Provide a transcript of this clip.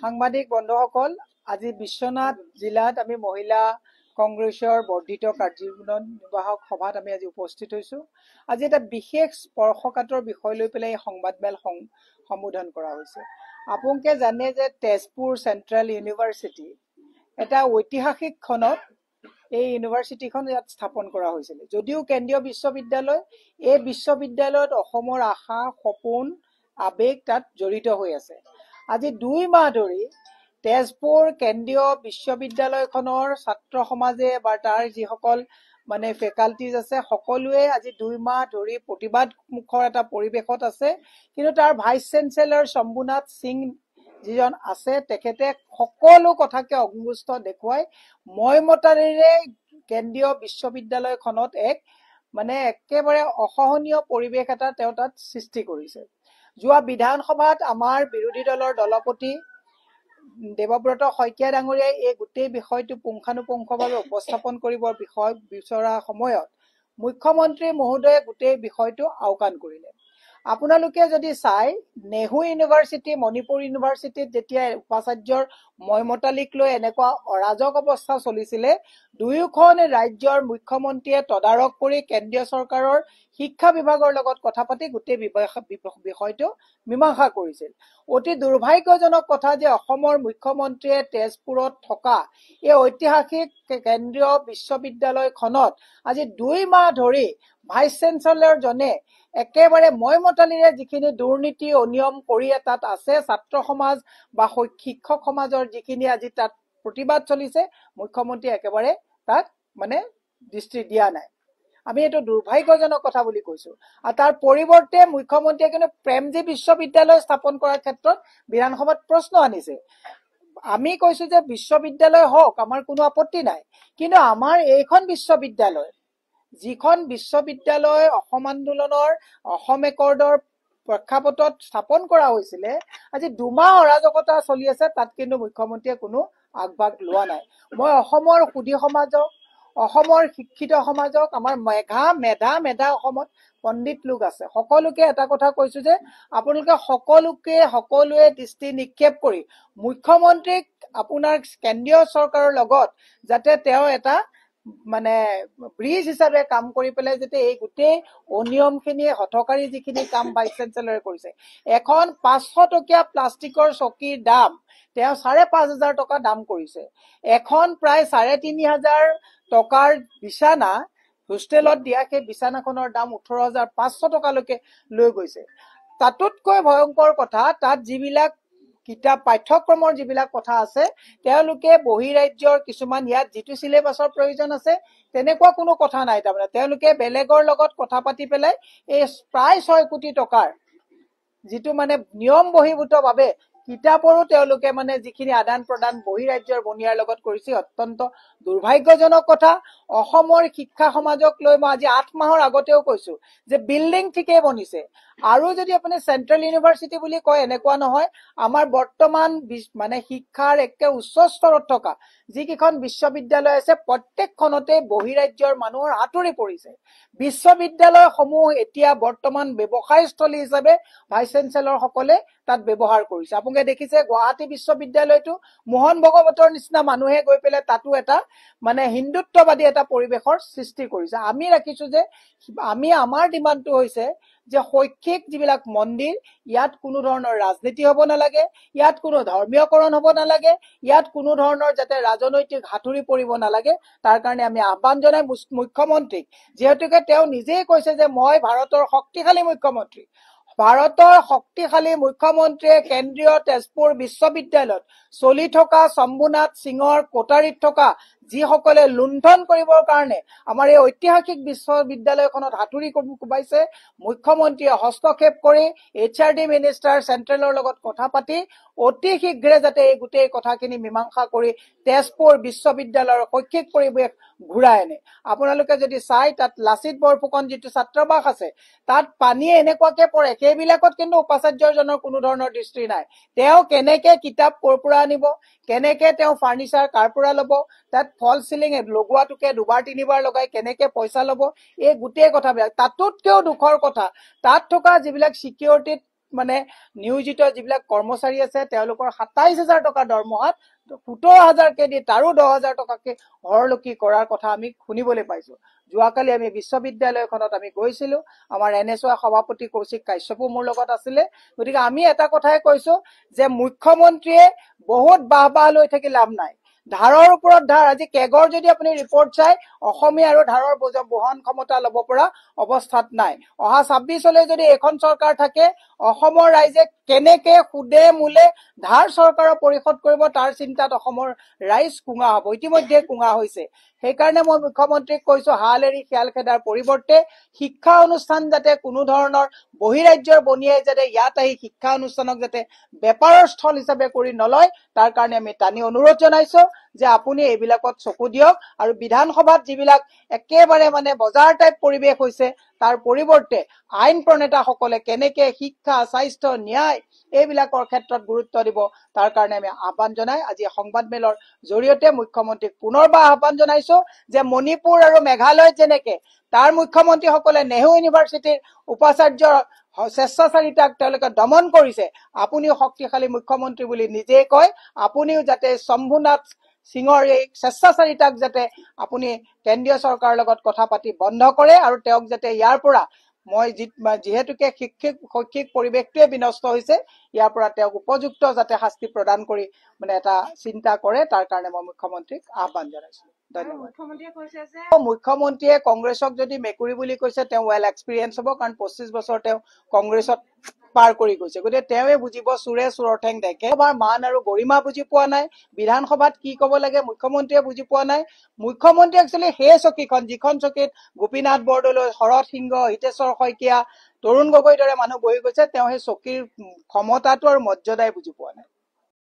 সাংবাদিক বন্ধুসকল, আজি বিশ্বনাথ জিলাত আমি মহিলা কংগ্ৰেছৰ বৰ্ধিত কাৰ্যনিৰ্বাহক সভাত আমি আজি উপস্থিত হৈছো। আজি এটা বিশেষ স্পৰ্শকাতৰ বিষয় লৈ পেলাই সংবাদমেল সম্বোধন কৰা হৈছে। আপোনালোকে জানে যে তেজপুৰ চেন্ট্ৰেল ইউনিভাৰ্চিটি এটা ঐতিহাসিক খনত এই ইউনিভাৰ্চিটিখন ইয়াত স্থাপন কৰা হৈছিল। যদিও কেন্দ্ৰীয় বিশ্ববিদ্যালয়, এই বিশ্ববিদ্যালয়ত অসমৰ আশা, সপোন, আবেগ তাত জড়িত হৈ আছে। আজি 2 মাহ ধৰি তেজপুৰ কেন্দ্ৰীয় বিশ্ববিদ্যালয়খনৰ ছাত্ৰ সমাজে বা তাৰ যিসকল ফেকাল্টিজ আছে সকলোৱে আজি 2 মাহ ধৰি প্ৰতিবাদ মুখৰ এটা পৰিৱেশত আছে। কিন্তু তাৰ ভাইচ চেঞ্চেলৰ শম্ভুনাথ সিং যিজন আছে তেখেতে সকলো কথাকে অগ্নিগুষ্ট দেখুৱাই মইমতাৰিৰে কেন্দ্ৰীয় বিশ্ববিদ্যালয়খনত একেবাৰে অসহনীয় পৰিৱেশ এটা তেওঁ তাত সৃষ্টি কৰিছে। যোৱা বিধানসভাত আমাৰ বিৰোধী দলৰ দলপতি দেৱব্ৰত শইকীয়া ডাঙৰীয়াই এই গোটেই বিষয়টো পুংখানুপুংখভাৱে উপস্থাপন কৰিবৰ বিষয় বিচৰা সময়ত মুখ্যমন্ত্ৰী মহোদয়ে গোটেই বিষয়টো আওকাণ কৰিলে। আপোনালোকে যদি চাই, নেহু ইউনিভাৰ্চিটি, মণিপুৰ ইউনিভাৰ্চিটিত যেতিয়া উপাচাৰ্যৰ মইমতালিক লৈ এনেকুৱা অৰাজক অৱস্থা চলিছিলে, দুয়োখন ৰাজ্যৰ মুখ্যমন্ত্ৰীয়ে তদাৰক কৰি কেন্দ্ৰীয় চৰকাৰৰ শিক্ষা বিভাগৰ লগত কথা পাতি গোটেই বিষয়টো মীমাংসা কৰিছিল। অতি দুৰ্ভাগ্যজনক কথা যে অসমৰ মুখ্যমন্ত্ৰীয়ে তেজপুৰত থকা এই ঐতিহাসিক কেন্দ্ৰীয় বিশ্ববিদ্যালয়খনত আজি 2 মাহ ধৰি ভাইচ চেঞ্চেলৰজনে একেবাৰে মইমতালিৰে যিখিনি দুৰ্নীতি অনিয়ম কৰি তাত আছে, ছাত্ৰ সমাজ বা শিক্ষক সমাজৰ যিখিনি আজি তাত প্ৰতিবাদ চলিছে, মুখ্যমন্ত্ৰীয়ে একেবাৰে তাত দৃষ্টি দিয়া নাই। আমি এইটো দুৰ্ভাগ্যজনক কথা বুলি কৈছো। আৰু তাৰ পৰিৱৰ্তে মুখ্যমন্ত্ৰীয়ে কিন্তু প্ৰেমজী বিশ্ববিদ্যালয় স্থাপন কৰাৰ ক্ষেত্ৰত বিধানসভাত প্ৰশ্ন আনিছে। আমি কৈছো যে বিশ্ববিদ্যালয় হওক, আমাৰ কোনো আপত্তি নাই, কিন্তু আমাৰ এইখন বিশ্ববিদ্যালয়, যিখন বিশ্ববিদ্যালয় অসম আন্দোলনৰ অসম একৰ্ডৰ প্ৰেক্ষাপটত স্থাপন কৰা হৈছিলে, আজি 2 মাহ অৰাজকতা চলি আছে, তাত কিন্তু মুখ্যমন্ত্ৰীয়ে কোনো আগভাগ লোৱা নাই। মই অসমৰ সুধী সমাজক, অসমৰ শিক্ষিত সমাজক, আমাৰ মেধা অসমত পণ্ডিত লোক আছে, সকলোকে এটা কথা কৈছো যে আপোনালোকে সকলোৱে দৃষ্টি নিক্ষেপ কৰি মুখ্যমন্ত্ৰীক আপোনাৰ কেন্দ্ৰীয় চৰকাৰৰ লগত যাতে তেওঁ এটা ব্ৰিজ হিচাপে কাম কৰি পেলাই যাতে এই গোটেই অনিয়মখিনি, হঠকাৰী যিখিনি কাম ভাইচ চেঞ্চেলৰে কৰিছে। এখন 500 টকীয়া প্লাষ্টিকৰ চকীৰ দাম তেওঁ 5,500 টকা দাম কৰিছে। এখন প্ৰায় 3,500 টকাৰ বিছানা হোষ্টেলত দিয়া সেই বিছানাখনৰ দাম 18,500 টকালৈকে লৈ গৈছে। তাতোতকৈ ভয়ংকৰ কথা, তাত যিবিলাক কিতাপ পাঠ্যক্ৰমৰ যিবিলাক কথা আছে, তেওঁলোকে বহিৰাজ্যৰ কিছুমান, ইয়াত যিটো চিলেবাছৰ প্ৰয়োজন আছে তেনেকুৱা কোনো কথা নাই। তাৰমানে তেওঁলোকে বেলেগৰ লগত কথা পাতি পেলাই এই প্ৰায় 6 কোটি টকাৰ যিটো নিয়ম বহিৰ্ভূতভাৱে কিতাপৰো তেওঁলোকে যিখিনি আদান প্ৰদান বহিৰাজ্যৰ বনিয়াৰ লগত কৰিছে, অত্যন্ত দুৰ্ভাগ্যজনক কথা। অসমৰ শিক্ষা সমাজক লৈ মই আজি 8 মাহৰ আগতেও কৈছো যে বিল্ডিং ঠিকেই বনিছে, আৰু যদি আপুনি চেন্ট্ৰেল ইউনিভাৰ্চিটি বুলি কয়, এনেকুৱা নহয়। আমাৰ বৰ্তমান শিক্ষাৰ একে উচ্চ স্তৰত থকা যিকেইখন বিশ্ববিদ্যালয় আছে, প্ৰত্যেকখনতে বহিৰাজ্যৰ মানুহৰ হাতুৰি পৰিছে। বিশ্ববিদ্যালয়সমূহ এতিয়া বৰ্তমান ব্যৱসায়স্থলী হিচাপে ভাইচ চেঞ্চেলৰ সকলে তাত ব্যৱহাৰ কৰিছে। আপোনালোকে দেখিছে গুৱাহাটী বিশ্ববিদ্যালয়টো মোহন ভগৱতৰ নিচিনা মানুহে গৈ পেলাই তাতো এটা হিন্দুত্ববাদী এটা পৰিৱেশৰ সৃষ্টি কৰিছে। আমি ৰাখিছো যে আমাৰ ডিমাণ্ডটো হৈছে যে শৈক্ষিক যিবিলাক মন্দিৰ, ইয়াত কোনো ধৰণৰ ৰাজনীতি হ'ব নালাগে, ইয়াত কোনো ধৰ্মীয়কৰণ হ'ব নালাগে, ইয়াত কোনো ধৰণৰ যাতে ৰাজনৈতিক হাতুৰি পৰিব নালাগে। তাৰ কাৰণে আমি আহ্বান জনাই মুখ্যমন্ত্ৰীক, যিহেতুকে তেওঁ নিজেই কৈছে যে মই ভাৰতৰ শক্তিশালী মুখ্যমন্ত্ৰী। ভাৰতৰ শক্তিশালী মুখ্যমন্ত্ৰীয়ে কেন্দ্ৰীয় তেজপুৰ বিশ্ববিদ্যালয়ত চলি থকা শম্ভুনাথ সিঙৰ কোটাৰীত থকা যিসকলে লুণ্ঠন কৰিবৰ কাৰণে আমাৰ এই ঐতিহাসিক বিশ্ববিদ্যালয়খনত হাতুৰি কোবাইছে, মুখ্যমন্ত্ৰীয়ে হস্তক্ষেপ কৰি HRD মিনিষ্টাৰ চেন্ট্ৰেলৰ লগত কথা পাতি অতি শীঘ্ৰে যাতে এই গোটেই কথাখিনি মীমাংসা কৰি তেজপুৰ বিশ্ববিদ্যালয়ৰ শৈক্ষিক পৰিৱেশ ঘূৰাই আনে। আপোনালোকে যদি চাই, তাত লাচিত বৰফুকন যিটো ছাত্ৰাবাস আছে, তাত পানীয়ে এনেকুৱাকে পৰে, সেইবিলাকত কিন্তু উপাচাৰ্যজনৰ কোনো ধৰণৰ দৃষ্টি নাই। তেওঁ কেনেকে কিতাপ ক'ৰ পৰা আনিব, কেনেকে তেওঁ ফাৰ্নিচাৰ কাৰ পৰা ল'ব, তাত ফল চিলিং লগোৱাটোকে 2-3 লগাই কেনেকে পইচা ল'ব, এই গোটেই কথাবিলাক। তাতোতকৈও দুখৰ কথা, তাত থকা যিবিলাক চিকিউৰিটিত মানে নিয়োজিত যিবিলাক কৰ্মচাৰী আছে তেওঁলোকৰ ২৭,০০০ টকা দৰমহাত ১৭,০০০কে দি তাৰো ১০,০০০ টকাকে হৰলকি কৰাৰ কথা আমি শুনিবলৈ পাইছো। যোৱাকালি আমি বিশ্ববিদ্যালয়খনত আমি গৈছিলো, আমাৰ NSY সভাপতি কৌশিক কাশ্যপো মোৰ লগত আছিলে। গতিকে আমি এটা কথাই কৈছো যে মুখ্যমন্ত্ৰীয়ে বহুত বাহ লৈ থাকি লাভ নাই। ধাৰৰ ওপৰত ধাৰ, আজি কেগৰ যদি আপুনি ৰিপৰ্ট চাই অসমীয়া আৰু ধাৰৰ বহন ক্ষমতা ল'ব পৰা অৱস্থাত নাই। অহা ২৬লৈ যদি এখন চৰকাৰ থাকে অসমৰ ৰাইজে কেনেকে সুদে মূলে ধাৰ চৰকাৰৰ পৰিশোধ কৰিব তাৰ চিন্তাত অসমৰ ৰাইজ কুঙা হ'ব, ইতিমধ্যে কুঙা হৈছে। সেইকাৰণে মই মুখ্যমন্ত্ৰীক কৈছো হাল এৰি শিয়াল খেদাৰ পৰিৱৰ্তে শিক্ষা অনুষ্ঠান যাতে কোনো ধৰণৰ বহিৰাজ্যৰ বনিয়াই যাতে ইয়াত আহি শিক্ষা অনুষ্ঠানক যাতে বেপাৰৰ স্থল হিচাপে কৰি নলয় তাৰ কাৰণে আমি টানি অনুৰোধ জনাইছো যে আপুনি এইবিলাকত চকু দিয়ক আৰু বিধানসভাত যিবিলাক একেবাৰে মানে বজাৰ টাইপ পৰিৱেশ হৈছে তাৰ পৰিৱৰ্তে আইন প্ৰণেতাসকলে কেনেকে শিক্ষা, স্বাস্থ্য, ন্যায় এইবিলাকৰ ক্ষেত্ৰত গুৰুত্ব দিব তাৰ কাৰণে আমি আহ্বান জনাই আজি সংবাদমেলৰ জৰিয়তে মুখ্যমন্ত্ৰীক পুনৰবাৰ আহ্বান জনাইছো যে মণিপুৰ আৰু মেঘালয়ত যেনেকে তাৰ মুখ্যমন্ত্ৰীসকলে নেহৰু ইউনিভাৰ্চিটিৰ উপাচাৰ্য স্বেচ্ছাচাৰিতাক তেওঁলোকে দমন কৰিছে, আপুনিও শক্তিশালী মুখ্যমন্ত্ৰী বুলি নিজেই কয়, আপুনিও যাতে শম্ভুনাথ সিঙৰ এই স্বেচ্ছাচাৰিতাক যাতে আপুনি কেন্দ্ৰীয় চৰকাৰৰ লগত কথা পাতি বন্ধ কৰে আৰু তেওঁক যাতে ইয়াৰ পৰা মই যিহেতুকে শৈক্ষিক পৰিৱেশটোৱে বিনষ্ট হৈছে ইয়াৰ পৰা তেওঁক উপযুক্ত যাতে শাস্তি প্ৰদান কৰি মানে এটা চিন্তা কৰে তাৰ কাৰণে মই মুখ্যমন্ত্ৰীক আহ্বান জনাইছো। ধন্যবাদ। মুখ্যমন্ত্ৰীয়ে কংগ্ৰেছক যদি মেকুৰী বুলি কৈছে তেওঁ ৱেল এক্সপিৰিয়েঞ্চ হ'ব, কাৰণ ২৫ বছৰ তেওঁ কংগ্ৰেছত পাৰ কৰি গৈছে। গতিকে তেওঁৱে বুজিব চোৰে চোৰৰ ঠেং দেখে। সভাৰ মান আৰু গৰিমা বুজি পোৱা নাই, বিধানসভাত কি ক'ব লাগে মুখ্যমন্ত্ৰীয়ে বুজি পোৱা নাই। মুখ্যমন্ত্ৰী একচুৱেলি সেই চকীখন যিখন চকীত গোপীনাথ বৰদলৈ, শৰৎ সিংহ, হিতেশ্বৰ শইকীয়া, তৰুণ গগৈৰ দৰে মানুহ বহি গৈছে, তেওঁ সেই চকীৰ ক্ষমতাটো আৰু মৰ্যাদাই বুজি পোৱা নাই।